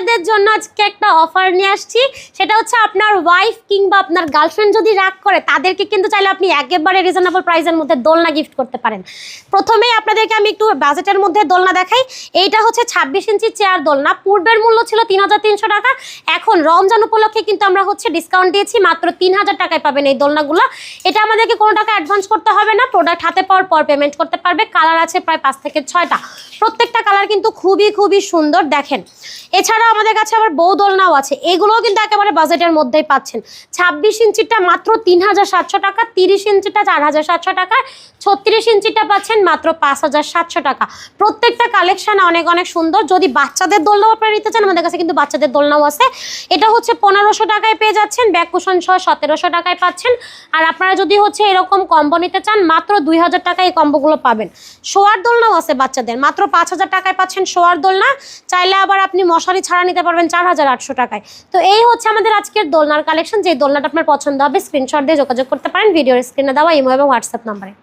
বাচ্চাদের জন্য আজকে একটা অফার নিয়ে আসছি, সেটা হচ্ছে আপনার ওয়াইফ কিংবা আপনার গার্লফ্রেন্ড যদি রাগ করে তাদেরকে কিন্তু চাইলে আপনি একেবারে রিজনেবল প্রাইসের মধ্যে দোলনা গিফট করতে পারেন। প্রথমেই আপনাদেরকে আমি একটু বাজেটের মধ্যে দোলনা দেখাই। এইটা হচ্ছে 26 ইঞ্চি চেয়ার দোলনা। পূর্বের মূল্য ছিল 3300 টাকা, এখন রমজান উপলক্ষে কিন্তু আমরা হচ্ছে ডিসকাউন্ট দিয়েছি, মাত্র 3000 টাকায় পাবেন এই দোলনাগুলো। এটা আমাদেরকে কোনো টাকা অ্যাডভান্স করতে হবে না, প্রোডাক্ট হাতে পাওয়ার পর পেমেন্ট করতে পারবে। কালার আছে প্রায় 5 থেকে 6টা, প্রত্যেকটা কালার কিন্তু খুবই খুবই সুন্দর দেখেন। এছাড়া আমাদের কাছে আবার বউ দোলনাও আছে, এগুলোও কিন্তু একেবারে বাজেটের মধ্যেই পাচ্ছেন। 26 ইঞ্চিটা মাত্র 3700 টাকা, 30 ইঞ্চিটা 4700 টাকা, 36 ইঞ্চিটা পাচ্ছেন মাত্র 5700 টাকা। প্রত্যেকটা কালেকশন অনেক অনেক সুন্দর। যদি বাচ্চাদের দোলনাও আপনারা নিতে চান, আমাদের কাছে কিন্তু বাচ্চাদের দোলনাও আছে। এটা হচ্ছে 1500 টাকায় পেয়ে যাচ্ছেন, ব্যাক কুশন সহ 1700 টাকায় পাচ্ছেন। আর আপনারা যদি হচ্ছে এরকম কম্বো নিতে চান, মাত্র 2000 টাকায় এই কম্বোগুলো পাবেন। শোয়ার দোলনাও আছে বাচ্চাদের, মাত্র 5000 টাকায় পাচ্ছেন শোয়ার দোলনা। চাইলে আবার আপনি মশারি ছাড়া নিতে পারবেন 4800 টাকায়। তো এই হচ্ছে আমাদের আজকের দোলনার কালেকশন। যে দোলনাটা আপনার পছন্দ হবে স্ক্রিনশট দিয়ে যোগাযোগ করতে পারেন ভিডিওর স্ক্রিনে দেওয়া ইমো এবং হোয়াটসঅ্যাপ নাম্বারে।